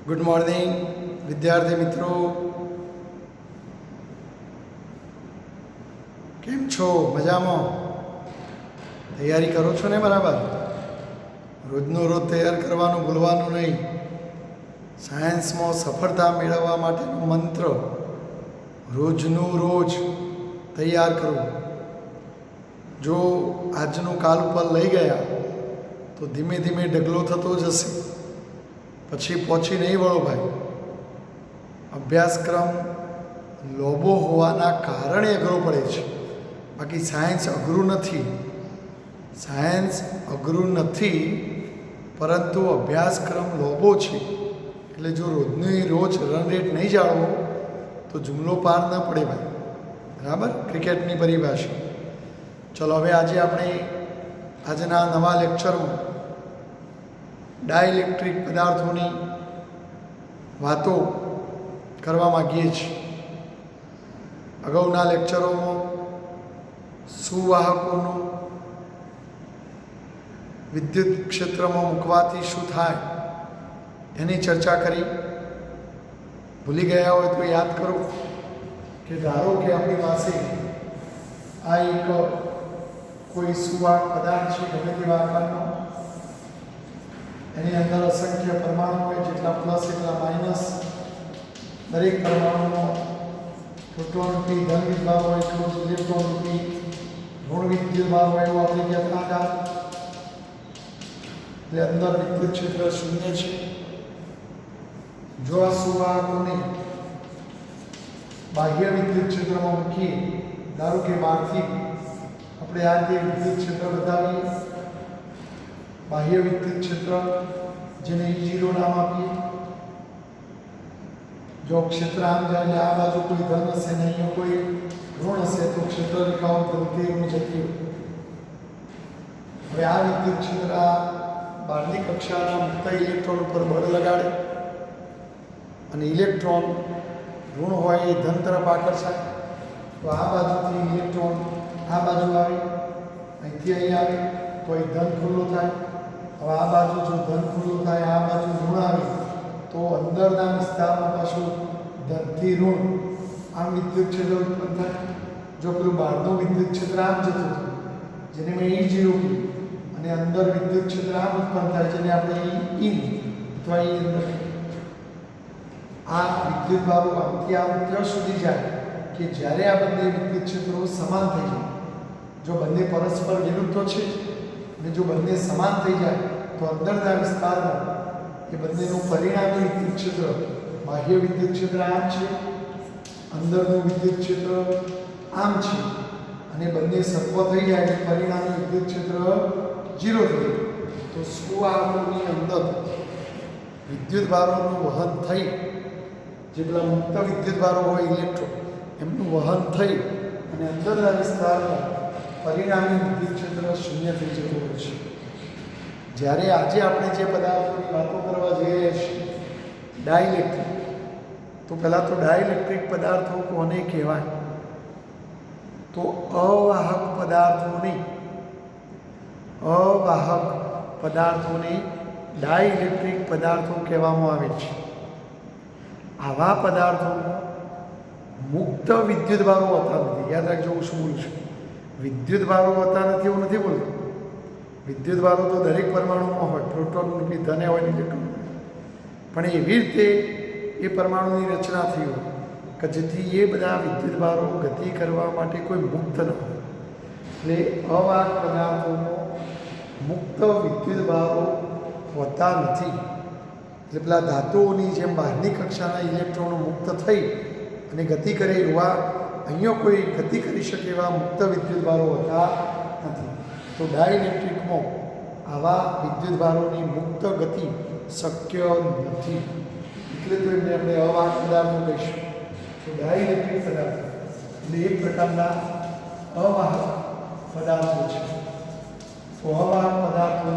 Good morning વિદ્યાર્થી મિત્રો, કેમ છો? મજામાં? તૈયારી કરો છો ને બરાબર? રોજનો રોજ તૈયાર કરવાનું ભૂલવાનું નહીં. સાયન્સમાં સફળતા મેળવવા માટેનો મંત્ર રોજનું રોજ તૈયાર કરવું. જો આજનું કાલ ઉપર લઈ ગયા તો ધીમે ધીમે ઢગલો થતો જશે, પછી પહોંચી નહીં વળો ભાઈ. અભ્યાસક્રમ લોબો હોવાના કારણે અઘરો પડે છે, બાકી સાયન્સ અઘરું નથી. સાયન્સ અઘરું નથી, પરંતુ અભ્યાસક્રમ લોબો છે. એટલે જો રોજની રોજ રન રેટ નહીં જાળવો તો જુમલો પાર ન પડે ભાઈ. બરાબર? ક્રિકેટની પરિભાષા. ચલો હવે આજે આપણે આજના નવા લેક્ચરમાં ડાયઇલેક્ટ્રિક પદાર્થોની વાતો કરવા માગીએ છીએ. અગાઉના લેક્ચરોમાં સુવાહકોનું વિદ્યુત ક્ષેત્રમાં મૂકવાથી શું થાય એની ચર્ચા કરી. ભૂલી ગયા હોય તો યાદ કરો કે ધારો કે આપણી પાસે આ એક કોઈ સુવાહક પદાર્થ છે, ગમે તેવા આકારનો. એની અંદર અસંખ્ય પરમાણુ હોય, જેટલા પ્લસ એટલા માઇનસ. દરેક પરમાણુમાં પ્રોટોન રૂપી ધન વિદ્યુતભાર હોય, એટલો જ ઇલેક્ટ્રોન રૂપી ઋણ વિદ્યુતભાર હોય એવું આપણે કહેતા હતા. એટલે અંદર વિદ્યુત ક્ષેત્ર શૂન્ય છે. જો આ સુવાહકોને બાહ્ય વિદ્યુત ક્ષેત્રમાં મૂકીએ, ધારો કે બહારથી આપણે આ જે વિદ્યુત ક્ષેત્ર બતાવીએ, બાહ્ય વિદ્યુત ક્ષેત્ર, જેને E0 નામ આપીએ. જો ક્ષેત્ર આમ જાય એટલે આ બાજુ કોઈ ધન હશે ને અહીંયા કોઈ ઋણ હશે તો ક્ષેત્ર રેખાઓ ધનથી ઋણ જતી હોય. હવે આ વિદ્યુત ક્ષેત્ર બહારની કક્ષાના મુક્ત ઇલેક્ટ્રોન ઉપર બળ લગાડે અને ઇલેક્ટ્રોન ઋણ હોય એ ધન તરફ આકર્ષાય. તો આ બાજુથી ઇલેક્ટ્રોન આ બાજુ આવે, અહીંથી અહીં આવે તો એ ધન ખુલ્લો થાય. હવે આ બાજુ જો ધન ખુલ્લું થાય, આ બાજુ ઋણ આવે તો અંદરના વિસ્તારમાં પાછું ધનથી ઋણ આમ વિદ્યુત ક્ષેત્ર ઉત્પન્ન થાય. જો પેલું બહારનું વિદ્યુત ક્ષેત્ર આમ જતું હતું, જેને મેં E0 કીધું, અને અંદર વિદ્યુત ક્ષેત્ર આમ ઉત્પન્ન થાય, જેને આપણે E અથવા E અંદર. આ વિદ્યુત ભારો આમથી આમ ત્યાં સુધી જાય કે જ્યારે આ બંને વિદ્યુત ક્ષેત્રો સમાન થઈ જાય. જો બંને પરસ્પર વિરુદ્ધો છે અને જો બંને સમાન થઈ જાય તો અંદરના વિસ્તારમાં એ બંનેનું પરિણામી વિદ્યુત ક્ષેત્ર, બાહ્ય વિદ્યુત ક્ષેત્ર આમ છે, અંદરનું વિદ્યુત ક્ષેત્ર આમ છે, અને બંને સરખો થઈ જાય એટલે પરિણામી વિદ્યુત ક્ષેત્ર 0 થઈ જાય. તો સુવાહકોની અંદર વિદ્યુતભારોનું વહન થઈ, જે પેલા મુક્ત વિદ્યુતભારો હોય ઇલેક્ટ્રોન, એમનું વહન થઈ અને અંદરના વિસ્તારમાં પરિણામી વિદ્યુત ક્ષેત્ર શૂન્ય થઈ જતું હોય છે. જ્યારે આજે આપણે જે પદાર્થોની વાતો કરવા જઈ રહ્યા છીએ, ડાયઇલેક્ટ્રિક, તો પહેલાં તો ડાયઇલેક્ટ્રિક પદાર્થો કોને કહેવાય? તો અવાહક પદાર્થોને ડાયઇલેક્ટ્રિક પદાર્થો કહેવામાં આવે છે. આવા પદાર્થોમાં મુક્ત વિદ્યુતભારો હોતા નથી. યાદ રાખજો હું શું બોલું છું. વિદ્યુતભારો હોતા નથી એવું નથી બોલતો. વિદ્યુતભારો તો દરેક પરમાણુમાં હોય, પ્રોટોન રૂપી ધન હોય, ઇલેક્ટ્રોન. પણ એવી રીતે એ પરમાણુની રચના થઈ હોય કે જેથી એ બધા વિદ્યુતભારો ગતિ કરવા માટે કોઈ મુક્ત ન હોય. એટલે અવાહક પદાર્થોમાં મુક્ત વિદ્યુતભારો હોતા નથી. એટલે પેલા ધાતુઓની જેમ બહારની કક્ષાના ઇલેક્ટ્રોનો મુક્ત થઈ અને ગતિ કરે એવા અહીંયા કોઈ ગતિ કરી શકે એવા મુક્ત વિદ્યુતભારો હોતા નથી. તો ડાયઇલેક્ટ્રિકમાં આવા વિદ્યુતભારોની મુક્ત ગતિ શક્ય નથી. એટલે તો એમને આપણે અવાહક પદાર્થો કહીશું. તો ડાયઇલેક્ટ્રિક પદાર્થો એટલે એક પ્રકારના અવાહક પદાર્થો છે. તો અવાહક પદાર્થો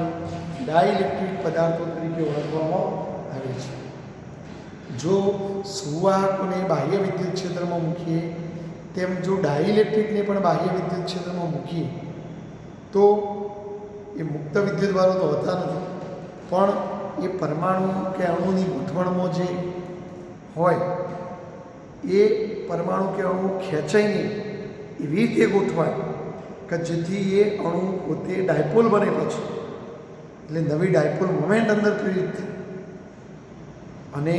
ડાયઇલેક્ટ્રિક પદાર્થો તરીકે ઓળખવામાં આવે છે. જો સુવાહકોને બાહ્ય વિદ્યુત ક્ષેત્રમાં મૂકીએ, તેમ જો ડાયઇલેક્ટ્રિકને પણ બાહ્ય વિદ્યુત ક્ષેત્રમાં મૂકીએ તો એ મુક્ત વિદ્યુતભારો તો હોતા નથી, પણ એ પરમાણુ કે અણુની ગોઠવણમાં જે હોય એ પરમાણુ કે અણુ ખેંચાય નહીં એવી રીતે ગોઠવાય કે જેથી એ અણુ પોતે ડાયપોલ બને પછી, એટલે નવી ડાયપોલ મોમેન્ટ અંદર પ્રેરિત થાય અને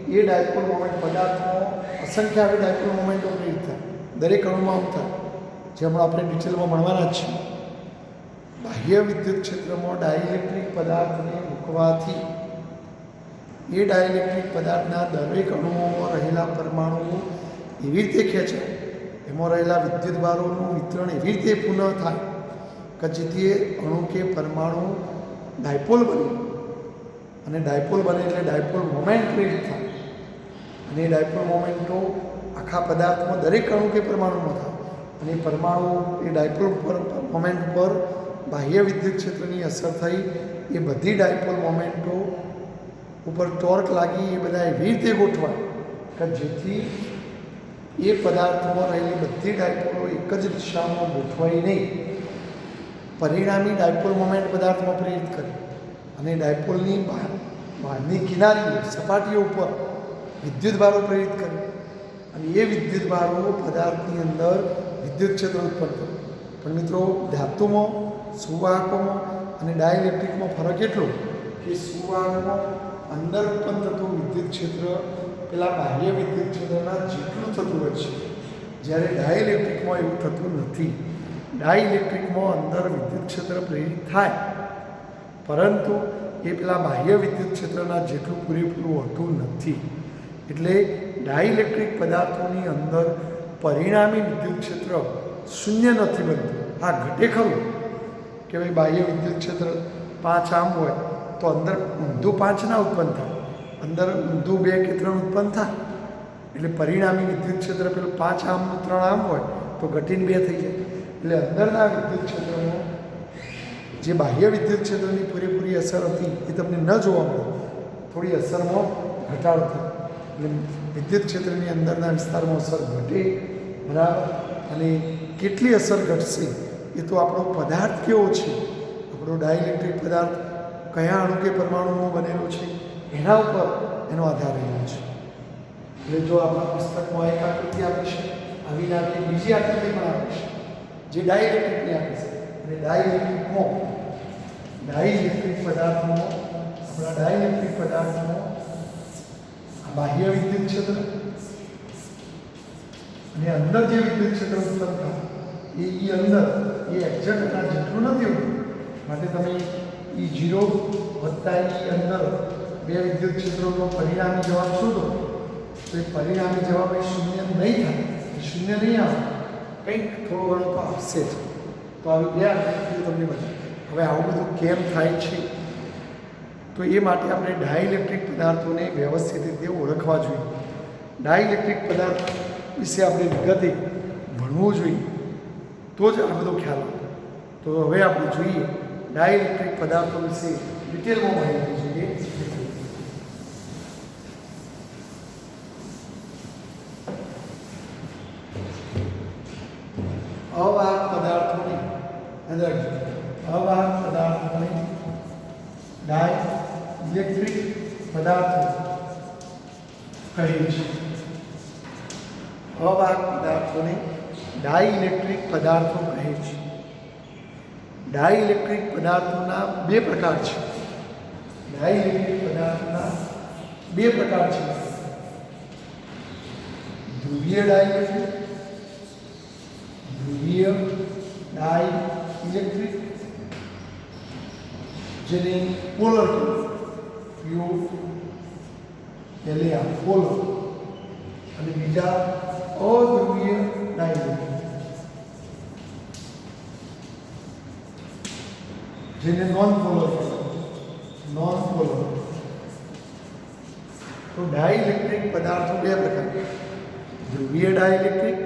એ ડાયપોલ મોમેન્ટ પદાર્થમાં અસંખ્ય આવી ડાયપોલ મોમેન્ટો પ્રેરિત થાય, દરેક અણુમાં આમ થાય, જે હમણાં આપણે ડિટેલમાં ભણવાના જ છીએ. બાહ્ય વિદ્યુત ક્ષેત્રમાં ડાઇલેક્ટ્રિક પદાર્થને મૂકવાથી એ ડાઇલેક્ટ્રિક પદાર્થના દરેક અણુઓમાં રહેલા પરમાણુઓ એવી રીતે ખેંચાય, એમાં રહેલા વિદ્યુત ભારોનું વિતરણ એવી રીતે પુનઃ થાય કે જેથી એ અણુ કે પરમાણુ ડાયપોલ બને, અને ડાયપોલ બને એટલે ડાયપોલ મોમેન્ટ પ્રેરિત થાય, અને એ ડાયપોલ મોમેન્ટો આખા પદાર્થમાં દરેક અણુ કે પરમાણુમાં થાય, અને એ પરમાણુ એ ડાયપોલ મોમેન્ટ પર બાહ્ય વિદ્યુત ક્ષેત્રની અસર થઈ એ બધી ડાયપોલ મોમેન્ટો ઉપર ટોર્ક લાગી એ બધા એવી રીતે ગોઠવાય કે જેથી એ પદાર્થમાં રહેલી બધી ડાયપોલો એક જ દિશામાં ગોઠવાઈ નહીં, પરિણામી ડાયપોલ મોમેન્ટ પદાર્થમાં પ્રેરિત કરે અને ડાયપોલની બહારની કિનારીઓ સપાટીઓ ઉપર વિદ્યુત ભારો પ્રેરિત કરે, અને એ વિદ્યુત ભારો પદાર્થની અંદર વિદ્યુત ક્ષેત્ર ઉત્પન્ન કરે. પણ મિત્રો, ધાતુમાં, સુવાહકોમાં અને ડાઇલેક્ટ્રિકમાં ફરક એટલો કે સુવાહકમાં અંદર ઉત્પન્ન થતું વિદ્યુત ક્ષેત્ર પેલા બાહ્ય વિદ્યુત ક્ષેત્રના જેટલું થતું હોય છે, જ્યારે ડાઇલેક્ટ્રિકમાં એવું થતું નથી. ડાઇલેક્ટ્રિકમાં અંદર વિદ્યુત ક્ષેત્ર પ્રેરિત થાય, પરંતુ એ પેલા બાહ્ય વિદ્યુત ક્ષેત્રના જેટલું પૂરેપૂરું હોતું નથી. એટલે ડાઇલેક્ટ્રિક પદાર્થોની અંદર પરિણામી વિદ્યુત ક્ષેત્ર શૂન્ય નથી બનતું. હા, ઘટે ખરું કે ભાઈ બાહ્ય વિદ્યુત ક્ષેત્ર 5 આમ હોય તો અંદર ઊંધું 5 ના ઉત્પન્ન થાય, અંદર ઊંધું 2 કે 3 ઉત્પન્ન થાય, એટલે પરિણામી વિદ્યુત ક્ષેત્ર પેલું 5 આમ 3 આમ હોય તો ઘટીને 2 થઈ જાય. એટલે અંદરના વિદ્યુત ક્ષેત્રમાં જે બાહ્ય વિદ્યુત ક્ષેત્રની પૂરેપૂરી અસર હતી એ તમને ન જોવા મળે, થોડી અસરમાં ઘટાડો થાય. એટલે વિદ્યુત ક્ષેત્રની અંદરના વિસ્તારમાં અસર ઘટે, બરાબર. અને કેટલી અસર ઘટશે એ તો આપણો પદાર્થ કેવો છે, આપણો ડાઇલેક્ટ્રિક પદાર્થ કયા અણુ કે પરમાણુનો બનેલો છે એના ઉપર એનો આધાર રહેલો છે. એટલે જો આપણા પુસ્તકમાં એક આકૃતિ આપી છે, આવીને આપણે બીજી આકૃતિ પણ આપી છે જે ડાઇલેક્ટ્રિકની આપી છે. અને ડાઇલેક્ટ્રિક પદાર્થમાં આપણા ડાઇલેક્ટ્રિક પદાર્થમાં બાહ્ય વિદ્યુત ક્ષેત્ર અને અંદર જે વિદ્યુત ક્ષેત્ર ઉત્પન્ન થાય એ અંદર એ એક્ઝેક્ટ જેટલું નથી હોતું, માટે તમે E0 વત્તા E અંદર બે વિદ્યુત ક્ષેત્રોનો પરિણામી જવાબ શોધો તો એ પરિણામી જવાબ એ શૂન્ય નહીં થાય, શૂન્ય નહીં આવે, કંઈક થોડું ઘણું તો આવશે જ. તો આવી બે આકૃતિઓ તમને બતાવે. હવે આવું બધું કેમ થાય છે તો એ માટે આપણે ડાઇલેક્ટ્રિક પદાર્થોને વ્યવસ્થિત રીતે ઓળખવા જોઈએ. ડાઇલેક્ટ્રિક પદાર્થ વિશે આપણે વિગતે ભણવું જોઈએ, તો જ આ બધો ખ્યાલ આવે. તો હવે આપણે જોઈએ ડાઇલેક્ટ્રિક પદાર્થો વિશે ડિટેલમાં માહિતી જોઈએ. અવાહક પદાર્થોની ડાઇલેક્ટ્રિક પદાર્થો કહે છે. અવાહક પદાર્થોને ડાઇલેક્ટ્રિક પદાર્થો કહે છે. ડાઇલેક્ટ્રિક પદાર્થોના બે પ્રકાર છે. ડાઇલેક્ટ્રિક પદાર્થોના બે પ્રકાર છે. ધ્રુવીય ડાઇલેક્ટ્રિક, ધ્રુવીય ડાઇલેક્ટ્રિક જેને પોલર પોલર, અને બીજા અધ્રુવીય ડાઇલેક્ટ્રિક જેને નોન પોલર. તો ડાઇલેક્ટ્રિક પદાર્થો બે પ્રકાર, ધ્રુવીય ડાઇલેક્ટ્રિક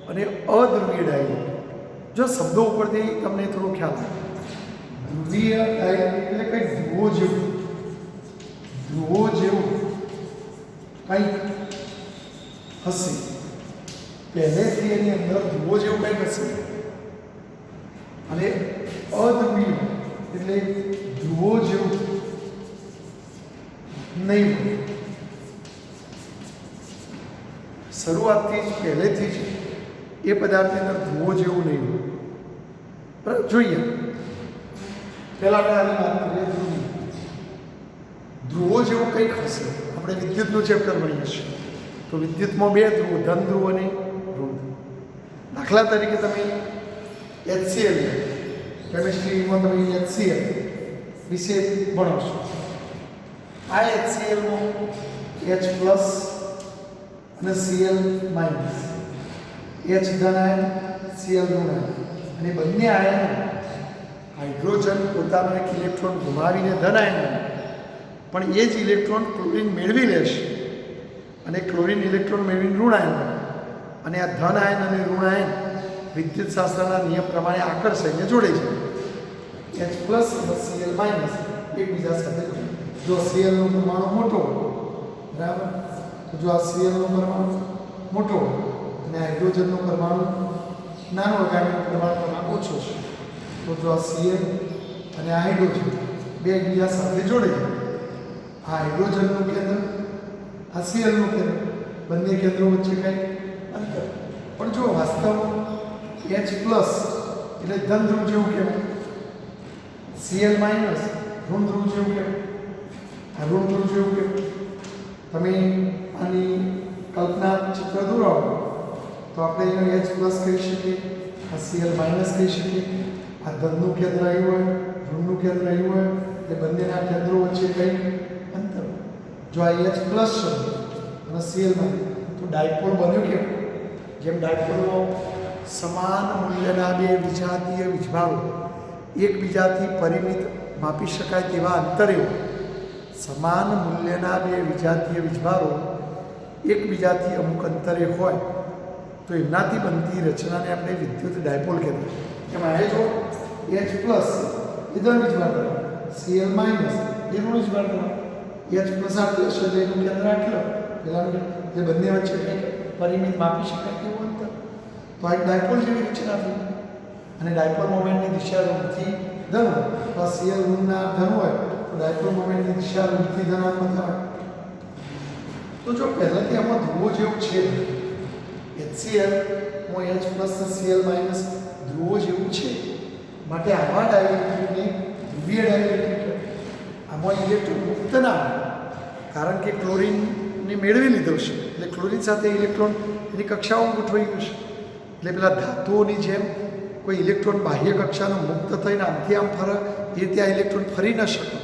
અને અધ્રુવીય ડાઇલેક્ટ્રિક. જો શબ્દો ઉપરથી તમને થોડો ખ્યાલ આવે, ધ્રુવીય ડાઇલેક્ટ્રિક એટલે કંઈક ધ્રુવો જેવું કંઈક હશે, પહેલેથી એની અંદર ધ્રુવો જેવું કંઈક હશે. અને અધ્રુવીય એટલે ધ્રુવો જેવું નહીં હોય. શરૂઆતથી જ પહેલેથી જ એ પદાર્થની અંદર ધ્રુવો જેવું નહીં હોય. બરાબર, જોઈએ પહેલાં આપણે આની વાત કરીએ. ધ્રુવો જેવું કંઈક હશે. આપણે વિદ્યુતનું ચેપ્ટર ભણીએ છીએ તો વિદ્યુતમાં બે ધ્રુવો, ધન ધ્રુવ અને ઋણ ધ્રુવ. દાખલા તરીકે તમે HCl કેમિસ્ટ્રીમાં તમે HCl વિશે ભણો છો. આ HClમાં H પ્લસ અને Cl માઇનસ, H ધન આયન, Cl ઋણ આયન, અને બંને આયનો હાઇડ્રોજન પોતાનો એક ઇલેક્ટ્રોન ગુમાવીને ધન આયન પણ એ જ ઇલેક્ટ્રોન ક્લોરીન મેળવી લેશે અને ક્લોરીન ઇલેક્ટ્રોન મેળવીને ઋણ આયન બને. અને આ ધન આયન અને ઋણ આયન વિદ્યુતશાસ્ત્રના નિયમ પ્રમાણે આકર્ષાઈને જોડે છે. H પ્લસ અને Cl માઇનસ એકબીજા સાથે જોડે. જો Clનો પરમાણુ મોટો હોય, બરાબર, તો જો આ Clનો પરમાણુ મોટો હોય અને હાઇડ્રોજનનો પરમાણુ નાનો હોય, કાર્બનનો પરમાણુ ઓછો છે, તો જો આ Cl અને આ હાઇડ્રોજન બે એકબીજા સાથે જોડે છે. આ હાઇડ્રોજનનું કેન્દ્ર, આ Clનું કેન્દ્ર, બંને કેન્દ્રો વચ્ચે કંઈક અંતર. પણ જો વાસ્તવમાં H પ્લસ એટલે ધન ધ્રુવ જેવું કહેવાય, Cl માઇનસ ઋણ ધ્રુવ જેવું કહેવાય. આ ઋણ ધ્રુવ જેવું કહેવાય. તમે આની કલ્પના ચિત્ર દોરાવો તો આપણે અહીંયા H પ્લસ કહી શકીએ, આ Cl માઇનસ કહી શકીએ. આ ધનનું કેન્દ્ર આવ્યું હોય, ઋણનું કેન્દ્ર આવ્યું હોય, એટલે બંનેના કેન્દ્રો વચ્ચે કંઈક અંતર. જો આ H પ્લસ છે અને Cl માઇનસ, તો ડાયપોલ બન્યું કેમ? જેમ ડાયપોલનો સમાન મૂલ્યના બે વિજાતીય વીજભારો એકબીજાથી પરિમિત માપી શકાય તેવા અંતરે હોય. સમાન મૂલ્યના બે વિજાતીય વીજભારો એકબીજાથી અમુક અંતરે હોય તો એમનાથી બનતી રચનાને આપણે વિદ્યુત ડાયપોલ કહેવાય. એમાં એ જો H પ્લસ એ ધન વીજભાર ધરાવે, Cl માઇનસ એ ઋણ વીજભાર ધરાવે. H પ્લસ આટલું છે એટલે એનું કેન્દ્ર આટલું, પેલાનું જે બંને વચ્ચે કંઈક પરિમિત માપી શકાય તેવું અંતર. તો આ એક ડાયપોલ જેવી રચના થઈ. અને ડાયપોલ મોમેન્ટની દિશા ઋણથી ધન હોય, તો આ Cl ઋણના ધન હોય તો ડાયપોલ મોમેન્ટની દિશા ઋણથી ધનાત્મક થાય. તો જો પહેલાંથી આમાં ધ્રુવો જેવું છે, HCl માં H પ્લસ Cl માઇનસ ધ્રુવો જેવું છે, માટે આવા ડાયઇલેક્ટ્રિકને ધ્રુવીય ડાયઇલેક્ટ્રિક. આમાં ઇલેક્ટ્રોન મુક્ત ના હોય, કારણ કે ક્લોરીનને મેળવી લીધો છે એટલે ક્લોરીન સાથે ઇલેક્ટ્રોન એની કક્ષાઓ ગોઠવાઈ ગયું છે. એટલે પેલા ધાતુઓની જેમ કોઈ ઇલેક્ટ્રોન બાહ્ય કક્ષાનો મુક્ત થઈને આમથી આમ ફરે એ રીતે આ ઇલેક્ટ્રોન ફરી ન શકે.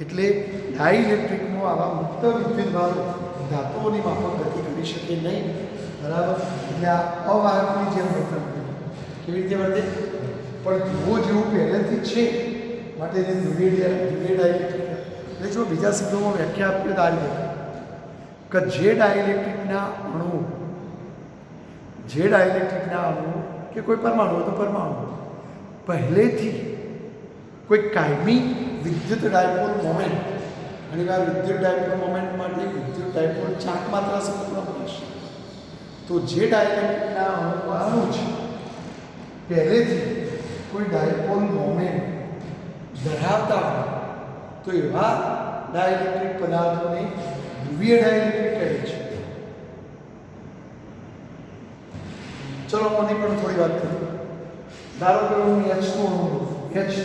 એટલે ડાયઇલેક્ટ્રિકમાં આવા મુક્ત વિદ્યુતભારો ધાતુઓની માફક ગતિ કરી શકે નહીં. બરાબર, એટલે આ અવાહકની જેમ વર્તન કરે. કેવી રીતે વર્તે? પણ ધ્રુવો જેવું પહેલેથી જ છે માટે એને ધ્રુવીય ડાયઇલેક્ટ્રિક. એટલે જો બીજા શબ્દોમાં વ્યાખ્યા આપીએ તો આ રીતે કે જે ડાયઇલેક્ટ્રિકના અણુ કે કોઈ પરમાણુ હોય તો પરમાણુ પહેલેથી કોઈ કાયમી વિદ્યુત ડાયપોલ મોમેન્ટ, ઘણીવાર વિદ્યુત ડાયપોલ મોમેન્ટ માટે વિદ્યુત ડાયપોલ ચાક માત્રા સમીકરણ બનશે. તો જે ડાયઇલેક્ટ્રિકના અણુ છે પહેલેથી કોઈ ડાયપોલ મોમેન્ટ ધરાવતા હોય તો એવા ડાયઇલેક્ટ્રિક પદાર્થોને ધ્રુવીય ડાયઇલેક્ટ્રિક કહે છે. ચલો મને પણ થોડી વાત કરીએ. ધારો કે હું H2 અણુ H2,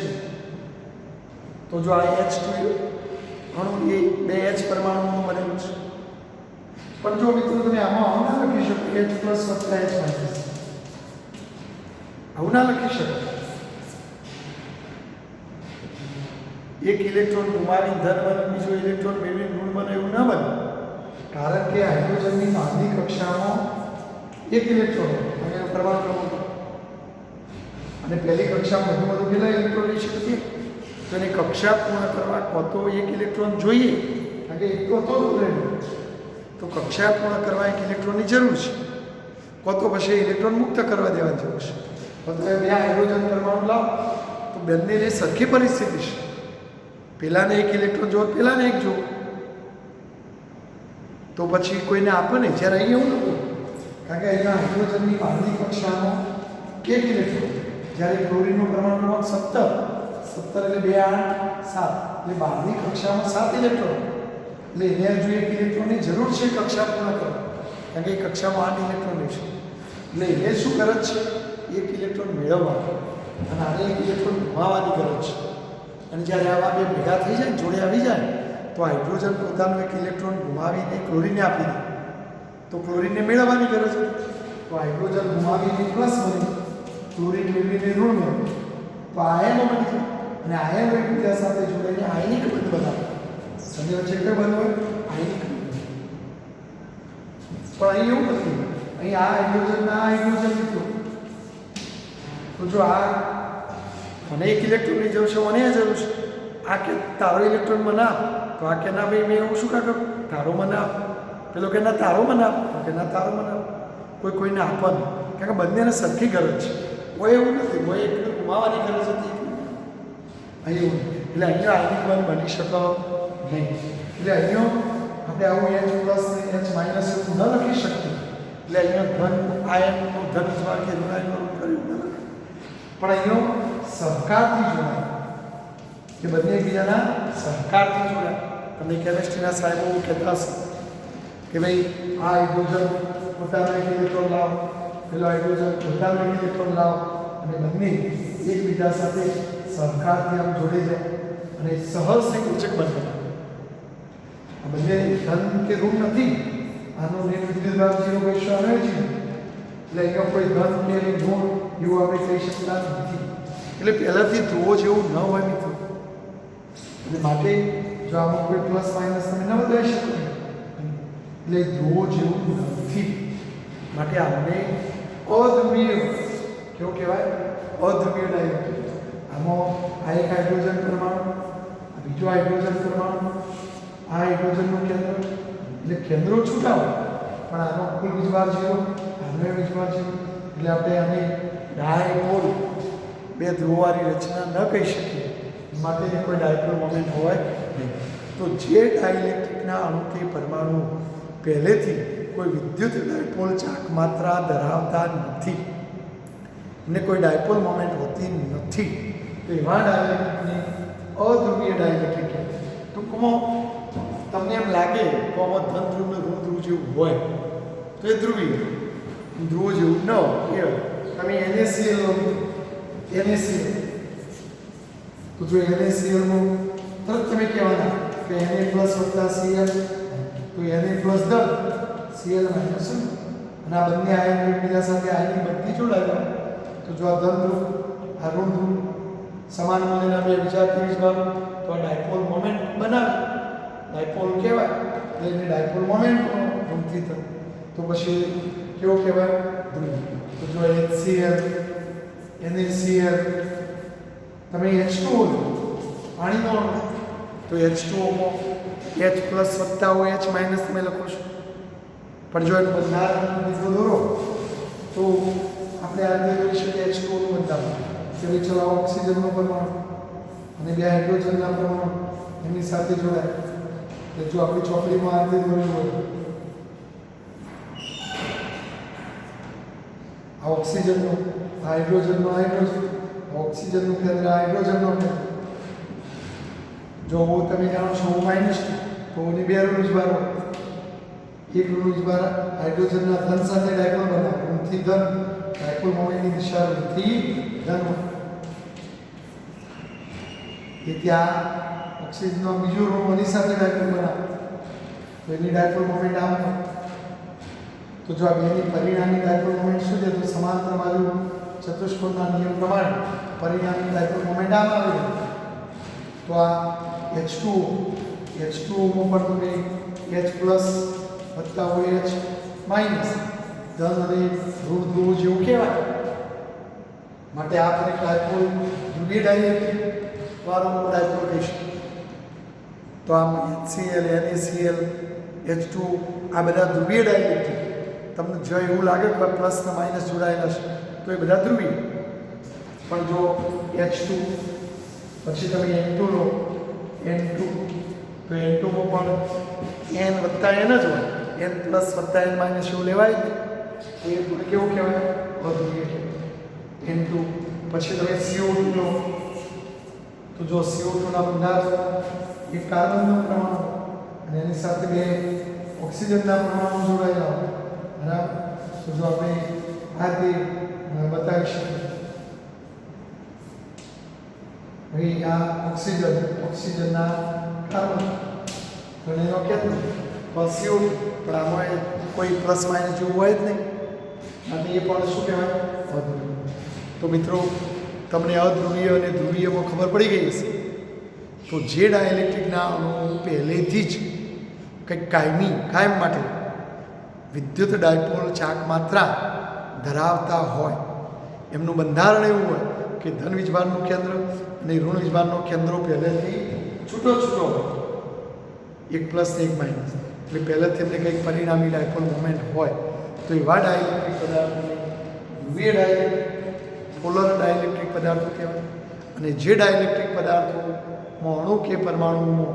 તો જો આ H2 અણુ એ બે H પરમાણુનું બનેલું છે. પણ જો મિત્રો તમે આમાં આવું ના લખી શકો H પ્લસ વત્તા H માઇનસ, આવું ના લખી શકો. એક ઇલેક્ટ્રોન ગુમાવી ધન બને, બીજો ઇલેક્ટ્રોન મેળવી ઋણ બને, એવું ના બને. કારણ કે હાઇડ્રોજનની બહારની કક્ષામાં એક ઇલેક્ટ્રોન અને પરમાણુ ક્રમાંક, અને પહેલી કક્ષામાં વધુ કેટલા ઇલેક્ટ્રોન લઈ શકીએ? તો એની કક્ષા પૂર્ણ કરવા કાં તો એક ઇલેક્ટ્રોન જોઈએ, કારણ કે એક તો તો કક્ષા પૂર્ણ કરવા એક ઇલેક્ટ્રોનની જરૂર છે, કાં તો પછી ઇલેક્ટ્રોન મુક્ત કરવા દેવાની જરૂર છે. તો તમે બે હાઇડ્રોજન પરમાણુ લાવો તો બંનેને સરખી પરિસ્થિતિ છે. પહેલાને એક ઇલેક્ટ્રોન જો પહેલાને એક જો, તો પછી કોઈને આપે નહીં. જ્યારે અહીં એવું નહોતું, કારણ કે અહીંના હાઇડ્રોજનની બહારની કક્ષામાં એક ઇલેક્ટ્રોન, જ્યારે ક્લોરીનનું પરમાણુ ક્રમાંક 17 એટલે 2 8 7, એટલે બહારની કક્ષામાં 7 ઇલેક્ટ્રોન એટલે એને હજુ એક ઇલેક્ટ્રોનની જરૂર છે કક્ષા પૂર્ણ કરવા, કારણ કે એ કક્ષામાં 8 ઇલેક્ટ્રોન રહેશે. એટલે એને શું ગરજ છે? એક ઇલેક્ટ્રોન મેળવવાની અને આને એક ઇલેક્ટ્રોન ગુમાવવાની ગરજ છે. અને જ્યારે આવા બે ભેગા થઈ જાય, જોડે આવી જાય, તો હાઇડ્રોજન પોતાનું એક ઇલેક્ટ્રોન ગુમાવીને ક્લોરીનને આપી દે, તો ક્લોરીનને મેળવવાની ગરજ હતી. તો હાઇડ્રોજન ગુમાવીને પ્લસ બને, ક્લોરીન મેળવીને ઋણ બને, તો આયનો બની જાય. અને આયનો એકબીજા સાથે જોડાઈને આયનિક બંધ બનાવે. સમજો વચ્ચે કઈ બંધ હોય? આયનિક બંધ. પણ અહીં એવું નથી. અહીં આ હાઇડ્રોજન ના હાઇડ્રોજન મિત્રો, તો જો આ મને એક ઇલેક્ટ્રોનની જરૂર છે, મને જરૂર છે, આ કે તારો ઇલેક્ટ્રોન મને આપ, તો આ કે ના ભાઈ મેં એવું શું કા કરું, તારો મને આપ. પેલો કે ના તારો મને આપ, તો કે ના તારો મને આપ. કોઈ કોઈને આપવાનું, કારણ કે બંનેને સરખી ગરજ છે. કોઈ એવું નથી, કોઈ એકને ગુમાવવાની ગરજ હતી, અહીં એવું. એટલે અહીંયા આયનિક બંધ બની શકો નહીં. એટલે અહીંયા આપણે આવું H પ્લસ ને H માઇનસ એવું ન લખી શકીએ. એટલે અહીંયા ધન આયનનો ધન જવા કે ઋણાયનનો ઋણ કર્યું ન લખે. પણ અહીંયા સહકારથી જોડાય, કે બંને એકબીજાના સહકારથી જોડાય. તમને કેમિસ્ટ્રીના સાહેબો કહેતા હશે કે ભાઈ આ હાઇડ્રોજન પોતાનો એક ઇલેક્ટ્રોન લાવો, પેલો હાઇડ્રોજન પોતાનો એક ઇલેક્ટ્રોન લાવો, અને બંને એકબીજા સાથે સહકારથી આમ જોડી જાય અને સહજ ઉચક બને. આ બંને ધન કે ઋણ નથી, આનો નેટ વિદ્યુતભાર 0 વૈશ્વ આવે છે. એટલે અહીંયા કોઈ ધન કે ઋણ એવું આપણે કહી શકતા નથી. એટલે પહેલાંથી ધ્રુવો જેવું ન હોય મિત્રો. એટલે માટે જો આમાં કોઈ પ્લસ માઇનસ તમે ન બદલાઈ શકો, એટલે ધ્રુવો જેવું નથી. માટે આપણે અધ્રુવીય, કેવું કહેવાય? અધ્રુવીય ડાયરેક્ટ. આમાં આ એક હાઇડ્રોજન પરમાણુ, આ બીજો હાઇડ્રોજન પરમાણુ, આ હાઇડ્રોજનનું કેન્દ્ર, એટલે કેન્દ્રો છૂટા હોય, પણ આનો કુલ વીજભાર 0, આનો વીજભાર 0. એટલે આપણે આને ડાયપોલ, બે ધ્રુવવાળી રચના ન કહી શકીએ. માટે કોઈ ડાયપોલ મોમેન્ટ હોય નહીં. તો જે ડાઇલેક્ટ્રિકના અણુ કે પરમાણુ પહેલેથી કોઈ વિદ્યુત ડાયપોલ ચાક માત્રા ધરાવતા નથી, ને કોઈ ડાયપોલ મોમેન્ટ હોતી નથી, તો એવા ડાઇલેક્ટ્રિકને અધ્રુવીય ડાઇલેક્ટ્રિક કહેવાય. ટૂંકમાં તમને એમ લાગે તો આમાં ધન ધ્રુવ ને ઋણ ધ્રુવ જેવું હોય તો એ ધ્રુવીય, ધ્રુવ જેવું ન હોય. તમે NaCl લો, NaCl, તો જો NaClનું તરત તમે કહેવાના કે Na પ્લસ વત્તા Cl, તો Na પ્લસ ધન, Cl માઇનસ. અને આ બંને આયન એકબીજા સાથે આયનિક બંધથી જોડાયેલા. તો જો આ ધન ધ્રુવ, આ ઋણ ધ્રુવ સમાન મૂલ્યના બે વિજાતીય વીજભાર, તો આ ડાયપોલ મોમેન્ટ બનાવે, ડાયપોલ કહેવાય. એટલે એને ડાયપોલ મોમેન્ટ ઋણથી ધન, તો પછી કેવો કહેવાય? ધ્રુવ. તો જો HCl, NaCl, તમે H2O લો, પાણીનો અણુ, તો H2Oમાં H પ્લસ વત્તા હોય, H માઇનસ તમે લખો છો. પણ જો એનું બંધારણ બીજો દોરો તો આપણે આ રીતે જોઈ શકીએ H2O નું બંધારણ કે ભાઈ ચલો ઓક્સિજનનો પરમાણુ અને બે હાઇડ્રોજનના પરમાણુ એની સાથે જોડાય. એટલે જો આપણી ચોપડીમાં આ રીતે દોરેલું હોય, આ ઓક્સિજનનો, હાઇડ્રોજનનો હાઇડ્રોજન, ઓક્સિજનનું કેન્દ્ર, હાઇડ્રોજનનો કેન્દ્ર. જો તમે જાણો છો માઇનસ, તો ઓની બે ઋણ વીજભાર હોય. એક ઋણ વીજભાર હાઇડ્રોજનના ધન સાથે ડાયપોલ બનાવે, ઋણથી ધન, ડાયપોલ મોમેન્ટની દિશા ઋણથી ધન હોય. એ ત્યાં ઓક્સિજનનો બીજો ઋણ ઓની સાથે ડાયપોલ બનાવે, તો એની ડાયપોલ મોમેન્ટ આમ હોય. તો જો આ બેની પરિણામી ડાયપોલ મોમેન્ટ શું છે? તો સમાંતર બાજુ ચતુષ્કોણના નિયમ પ્રમાણે પરિણામી ડાયપોલ મોમેન્ટ આમ આવે. તો આ H2Oમાં પણ તમે H પ્લસ વત્તા હોય H માઇનસ, ધન અને ઋણ ધ્રુવ જેવું કહેવાય. માટે આ પણ ડાયપોલ ધ્રુવીય ડાઇલેક્ટ્રિક વાળો ડાયપોલ કહીશું. તો આમ HCl, NaCl, H2 આ બધા ધ્રુવીય ડાઇલેક્ટ્રિક. તમને જો એવું લાગે કે પ્લસ ને માઇનસ જોડાયેલા છે તો એ બધા ધ્રુવીય. પણ જો H2 પછી તમે N2 લો, N2, તો N2માં પણ N વત્તા N જ હોય, N પ્લસ વત્તા N માઇનસ એવું લેવાય ને, એ કેવું કહેવાય? અધ્રુવીય કહેવાય. N2 પછી તમે CO2 લો, તો જો CO2 ના બંધારણ એક કાર્બનનું પરમાણુ અને એની સાથે બે ઓક્સિજનના પરમાણુ જોડાયેલા હોય. બરાબર? તો જો આપણે આ તે બતાવી શકીએ. ભાઈ આ ઓક્સિજનના કાર્બન તો એનો કેન્દ્ર CO2 પણ આમાં કોઈ પ્લસ માઇનસ જેવું હોય જ નહીં અને એ પણ શું કહેવાય અધ્રુવીય. તો મિત્રો તમને અધ્રુવીય અને ધ્રુવીયમાં ખબર પડી ગઈ હશે. તો જે ડાયલેક્ટ્રિકના અણુ પહેલેથી જ કંઈક કાયમ માટે વિદ્યુત ડાયપોલ ચાક માત્રા ધરાવતા હોય એમનું બંધારણ એવું હોય કે ધન વીજભારનું કેન્દ્ર અને ઋણ વીજભારનું કેન્દ્રો પહેલેથી છૂટો હોય, એક પ્લસ ને એક માઇનસ. એટલે પહેલેથી એમને કંઈક પરિણામી ડાયપોલ મોમેન્ટ હોય તો એવા ડાયલેક્ટ્રિક પદાર્થોને ધ્રુવીય ડાયલેક્ટ્રિક પોલર ડાયલેક્ટ્રિક પદાર્થો કહેવાય. અને જે ડાયલેક્ટ્રિક પદાર્થોમાં અણુ કે પરમાણુઓમાં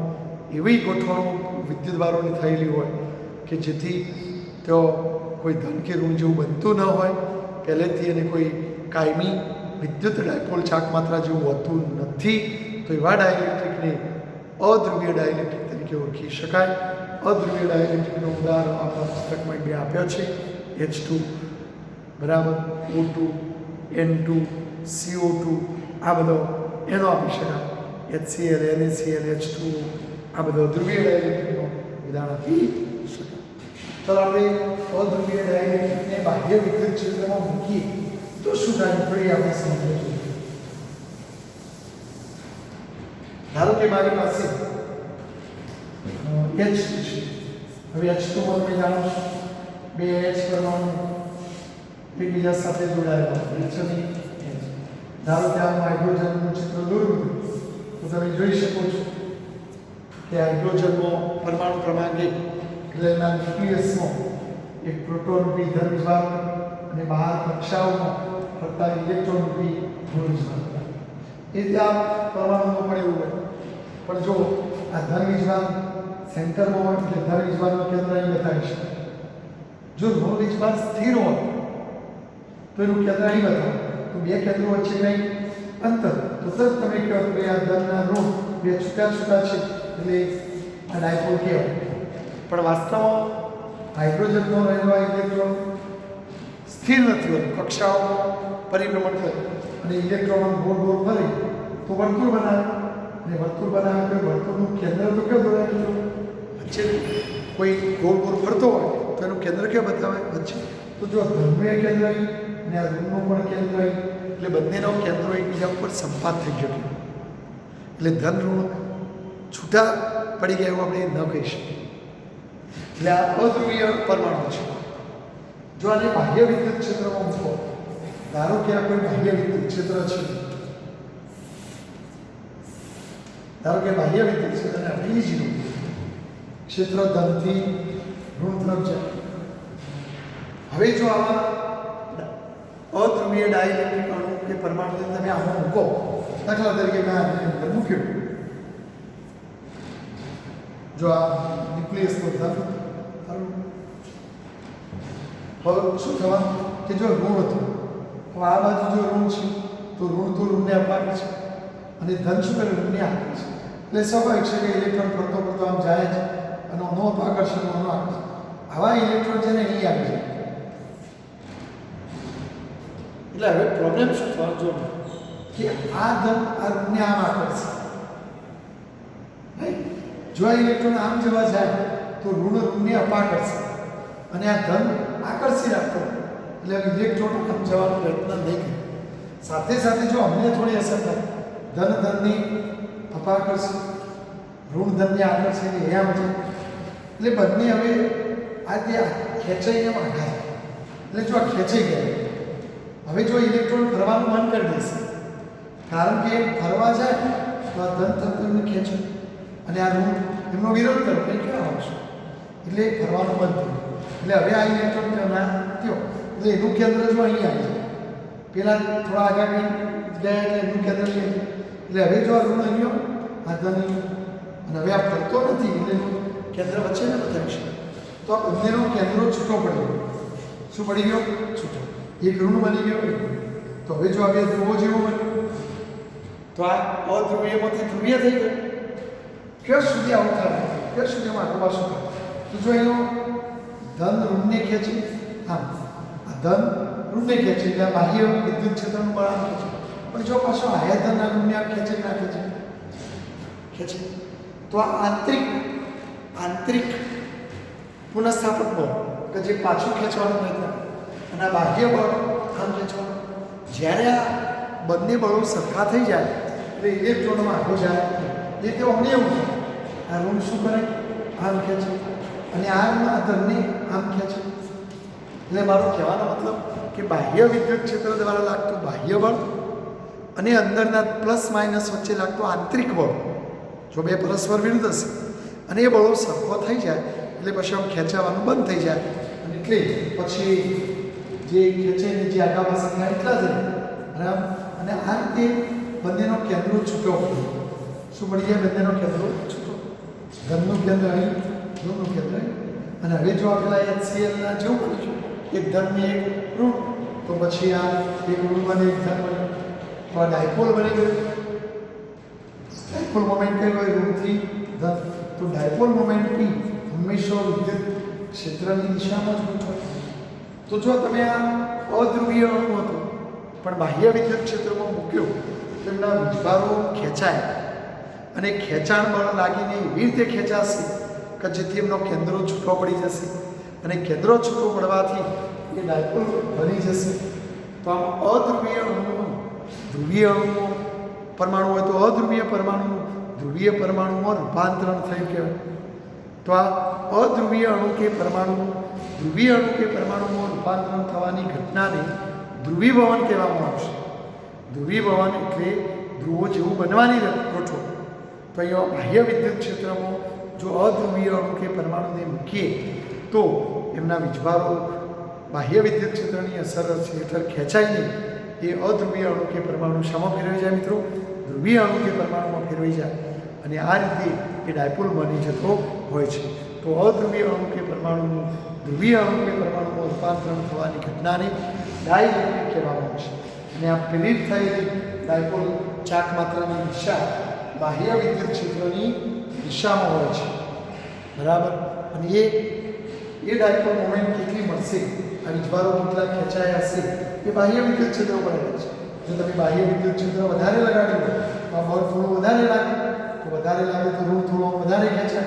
એવી ગોઠવણો વિદ્યુતભારોની થયેલી હોય કે જેથી તેઓ કોઈ ધન કે ઋણ જેવું બનતું ન હોય પહેલેથી, અને કોઈ કાયમી વિદ્યુત ડાયપોલ ચાક માત્રા જેવું હોતું નથી, તો એવા ડાયલેક્ટ્રિકને અધ્રુવીય ડાયલેક્ટ્રિક તરીકે ઓળખી શકાય. અધ્રુવીય ડાયલેક્ટ્રિકનું ઉદાહરણ આપણા પુસ્તકમાં બે આપ્યા છે. H2 બરાબર, O2, N2, CO2 આ બધો એનો આપી શકાય. HCl, NaCl, H2 આ બધો ધ્રુવીય ડાયલેક્ટ્રિકનું ઉદાહરણ આપી શકાય. ચાલો આપણે અધ્રુવીય ડાયલેક્ટ્રિકને બાહ્ય વિદ્યુત ક્ષેત્રમાં મૂકીએ તો શું થાય થોડી આપણે સમજીએ. ધારો કે મારી પાસે H2 છે. હવે H2 માં તમે જાણો છો બે H પરમાણુ એકબીજા સાથે જોડાયેલા હોય છે. ધારો કે આ હાઇડ્રોજનનું ચિત્ર દોર્યું તો તમે જોઈ શકો છો કે હાઇડ્રોજનમાં પરમાણુ ક્રમાંક 1 એટલે એના ન્યુક્લિયસમાં એક પ્રોટોન રૂપી ધન વીજભાર અને બહાર કક્ષાઓમાં ફરતા ઇલેક્ટ્રોન રૂપી ઋણ વીજભાર. એ ત્યાં પરમાણુમાં પણ એવું હોય. પણ જો આ ધન વીજભાર સેન્ટરમાં હોય એટલે ધન વીજભારનું કેન્દ્ર અહીં બતાવી શકાય. જો ઋણ વીજભાર સ્થિર હોય તો એનું કેન્દ્ર અહીં બતાવો. તો બે કેન્દ્રો વચ્ચે કંઈ અંતર તો તરત તમે કહો કે આ ધનના ઋણ બે છૂટા છે એટલે આ ડાયપોલ કહેવાય. પણ વાસ્તવમાં હાઇડ્રોજનનો રહેલો ઇલેક્ટ્રોન સ્થિર નથી હોતો, કક્ષાઓમાં પરિભ્રમણ કરે અને ઇલેક્ટ્રોન ગોળ ફરે તો વર્તુળ બનાવે. અને વર્તુળ બનાવે તો વર્તુળનું કેન્દ્ર તો ક્યાં જોડાયેલું વચ્ચે કોઈ ગોળ ફરતો હોય તો એનું કેન્દ્ર ક્યાં બતાવે વચ્ચે. તો જો ધનનું કેન્દ્ર અને આ ઋણનું પણ કેન્દ્ર એટલે બંનેનો કેન્દ્રો એકબીજા ઉપર સંપાત થઈ ગયો. એટલે ધન ઋણ છૂટા પડી ગયા એવું આપણે ન કહી શકીએ. એટલે આ અધ્રુવીય પરમાણુ છે. જો આને બાહ્ય વિદ્યુત ક્ષેત્રમાં મૂકો, ધારો કે આ કોઈ બાહ્ય વિદ્યુત ક્ષેત્ર છે. ધારો કે બાહ્ય વિદ્યુત ક્ષેત્રને આપણે E0 ક્ષેત્ર ધનથી ઋણ તરફ જાય. હવે જો આવા અધ્રુવીય ડાયલેક્ટ્રિક અણુ કે પરમાણુને તમે આમાં મૂકો, દાખલા તરીકે મેં આની અંદર મૂક્યો. જો આ ન્યુક્લિયસનો ધન, હવે શું થવાનું કે જો ઋણ હતું, હવે આ બાજુ જો ઋણ છે તો ઋણને અપાવે છે અને ધન શું કરે ઋણને આપે છે. એટલે સ્વાભાવિક છે કે ઇલેક્ટ્રોન ફરતો આમ જાય છે અને આનો આકર્ષણ આનો આકર્ષણ. આવા ઇલેક્ટ્રોન છે ને અહીં આવી જાય. એટલે હવે પ્રોબ્લેમ શું થવાનો જો કે આ ધન આ ઋણને આમ આકર્ષે. જો આ ઇલેક્ટ્રોન આમ જવા જાય તો ઋણને અપાકર્ષે અને આ ધન આકર્ષી રાખતો એટલે ઇલેક્ટ્રોન આમ જવાનો પ્રયત્ન નહીં કરે. સાથે સાથે જો અમને થોડી અસર થાય, ધનની અપાકર્ષે, ઋણ ધનને આકર્ષે એ આમ છે. એટલે બંને હવે આ જે ખેંચાઈને આઘાત, એટલે જો આ ખેંચાઈ ગયા હવે જો ઇલેક્ટ્રોન ફરવાનું મન કરી દેશે, કારણ કે ફરવા જાય તો આ ધન તત્વને ખેંચે અને આ ઋણ એમનો વિરોધ કરો કંઈ ક્યાં આવશે એટલે ફરવાનું બંધ થયું. એટલે હવે આ ઇલેક્ટ્રોન ના થયો એટલે એનું કેન્દ્ર જો અહીં આવી જાય, પેલા થોડા આગળ ગયા એટલે એનું કેન્દ્ર લઈ એટલે હવે જો આ ઋણ આવ્યો આ ધન અને હવે આ ફરતો નથી એટલે કેન્દ્ર વચ્ચે ને બતાવીશ તો આ બંનેનો કેન્દ્રો છૂટો પડી ગયો. શું પડી ગયો? છૂટો. એક ઋણ બની ગયો. તો હવે જો આ બે ધ્રુવો જેવું બન્યું તો આ અધ્રુવીયમાંથી ધ્રુવીય થઈ ગયો. ક્યાં સુધી આવું થાય? અત્યાર સુધીમાં આટલું પાછું થાય. તો જો એનો ધન ઋણને ખેંચે, આમ આ ધન ઋણને ખેંચે એટલે આ બાહ્ય વિદ્યુત ક્ષેત્રનું બળ આમ ખેંચે. પણ જો પાછો આયા ધન આ ઋણને આમ ખેંચે ના ખેંચે ખેંચે તો આ આંતરિક પુનઃસ્થાપક બળ કે જે પાછું ખેંચવાનો પ્રયત્ન અને આ બાહ્ય બળ આમ ખેંચવાનું. જ્યારે આ બંને બળો સરખા થઈ જાય એટલે ઇલેક્ટ્રોનમાં આગળ જાય એ તે અમને એવું થાય આ ઋણ શું કરે આમ ખેંચે અને આ ધનને આમ ખેંચે. એટલે મારો કહેવાનો મતલબ કે બાહ્ય વિદ્યુત ક્ષેત્ર દ્વારા લાગતું બાહ્ય બળ અને અંદરના પ્લસ માઇનસ વચ્ચે લાગતું આંતરિક બળ જો બે પરસ્પર વિરુદ્ધ હશે અને એ બળો સરખો થઈ જાય એટલે પછી આમ ખેંચાવાનું બંધ થઈ જાય અને એટલે પછી જે ખેંચે ને જે આગા પાસે થાય એટલા જ રહે બરાબર. અને આ રીતે બંનેનો કેન્દ્રો છૂટો પડે. શું પડી જાય? બંનેનો કેન્દ્રો છૂટો. ધનનું કેન્દ્ર અહીં, ઋણનું કેન્દ્ર અહીં. અને હવે જો આપેલા HClના જેવું કરીશું એક ધન ને એક ઋણ તો પછી આ એક ઋણ બને એક ધન બને તો આ ડાયપોલ બની ગયું. ડાયપોલ મોમેન્ટ કઈ હોય? ઋણથી ધન. તો ડાયપોલ મોમેન્ટ P હંમેશા વિદ્યુત ક્ષેત્રની દિશામાં જ ગોઠવાય. તો જો તમે આ અધ્રુવીય અણુ હતો પણ બાહ્ય વિદ્યુત ક્ષેત્રમાં મૂક્યો તો એમના વીજભારો ખેંચાય અને ખેંચાણ બળ લાગીને એવી રીતે ખેંચાશે કે જેથી એમનો કેન્દ્રો છૂટો પડી જશે અને કેન્દ્રો છૂટો પડવાથી એ ડાયપોલ બની જશે. તો આમ અધ્રુવીય અણુનું ધ્રુવીય અણુનું પરમાણુ હોય તો અધ્રુવીય પરમાણુનું ધ્રુવીય પરમાણુમાં રૂપાંતરણ થયું કહેવાય. તો આ અધ્રુવીય અણુ કે પરમાણુનું ધ્રુવીય અણુ કે પરમાણુમાં રૂપાંતરણ થવાની ઘટનાને ધ્રુવીભવન કહેવામાં આવશે. ધ્રુવીભવન એટલે ધ્રુવો જેવું બનવાની ગોઠવો. તો અહીંયા બાહ્ય વિદ્યુત ક્ષેત્રમાં જો અધ્રુવીય અણુ કે પરમાણુને મૂકીએ તો એમના વીજભારો બાહ્ય વિદ્યુત ક્ષેત્રની અસર હેઠળ ખેંચાય નહીં. એ અધ્રુવીય અણુ કે પરમાણુ શામાં ફેરવાઈ જાય મિત્રો? ધ્રુવીય અણુ કે પરમાણુમાં ફેરવાઈ જાય અને આ રીતે એ ડાયપોલ બની જતો હોય છે. તો અધ્રુવીય અણુ કે પરમાણુનું ધ્રુવીય અણુ કે પરમાણુમાં રૂપાંતરણ થવાની ઘટનાને ડાયઇલેક્ટ્રિક કહેવામાં આવે છે. અને આ પ્રેરિત થયેલી ડાયપોલ ચાક માત્રાની દિશા બાહ્ય વિદ્યુત ક્ષેત્રની દિશામાં હોય છે બરાબર. અને એ ડાયપોલ મોમેન્ટ કેટલી મળશે, આ વીજભારો કેટલા ખેંચાયા હશે એ બાહ્ય વિદ્યુત ક્ષેત્ર પર રહે છે. જો તમે બાહ્ય વિદ્યુત ક્ષેત્ર વધારે લગાડ્યું હોય તો આ બળ થોડું વધારે લાગે, તો વધારે લાગે તો ઋણ થોડો વધારે ખેંચાય,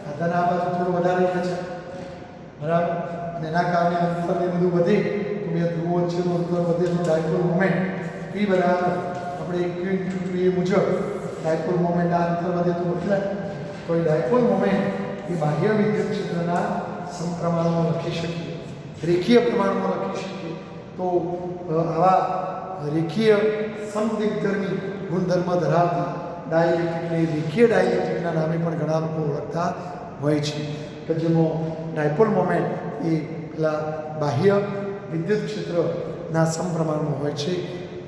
આ ધન આ બાજુ થોડું વધારે ખેંચાય બરાબર. અને એના કારણે અંતર ને બધું વધે તો બે ધ્રુવો વચ્ચેનું અંતર વધે તો ડાયપોલ મોમેન્ટ P બરાબર આપણે Q × 2A મુજબ ડાયપોલ મોમેન્ટ આ અંતર વધે તો બદલાય. તો એ ડાયપોલ મોમેન્ટ એ બાહ્ય વિદ્યુત ક્ષેત્રના સમપ્રમાણમાં લખી શકીએ, રેખીય પ્રમાણમાં લખી શકીએ. તો આવા રેખીય સમદિગ્ધર્મી ગુણધર્મ ધરાવતી ડાયઇલેક્ટ્રિકને રેખીય ડાયઇલેક્ટ્રિકના નામે પણ ઘણા લોકો ઓળખતા હોય છે કે જેમાં ડાયપોલ મોમેન્ટ એ પેલા બાહ્ય વિદ્યુત ક્ષેત્રના સમપ્રમાણમાં હોય છે.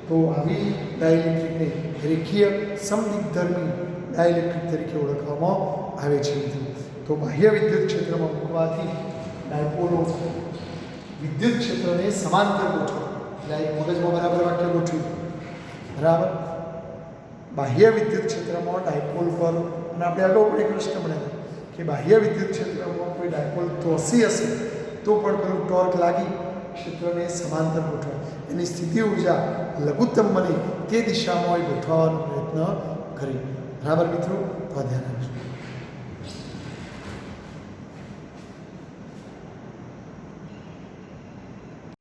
તો આવી ડાયઇલેક્ટ્રિકને રેખીય સમદિગ્ધર્મી ડાયઇલેક્ટ્રિક તરીકે ઓળખવામાં આવે છે. તો બાહ્ય વિદ્યુત ક્ષેત્રમાં મૂકવાથી ડાયપોલો વિદ્યુત ક્ષેત્રને સમાંતર ગોઠવે. એટલે મગજમાં બરાબર વાક્ય ગોઠવી બરાબર. બાહ્ય વિદ્યુત ક્ષેત્રમાં ડાયપોલ પર અને આપણે આગળ પણ એક પ્રશ્ન બનેલો કે બાહ્ય વિદ્યુત ક્ષેત્રમાં કોઈ ડાયપોલ ત્રોસી હશે તો પણ પેલું ટોર્ક લાગી ક્ષેત્રને સમાંતર ગોઠવે, એની સ્થિતિ ઉર્જા લઘુત્તમ બને તે દિશામાં ગોઠવવાનો પ્રયત્ન કરી બરાબર મિત્રો. તો ધ્યાન રાખજો.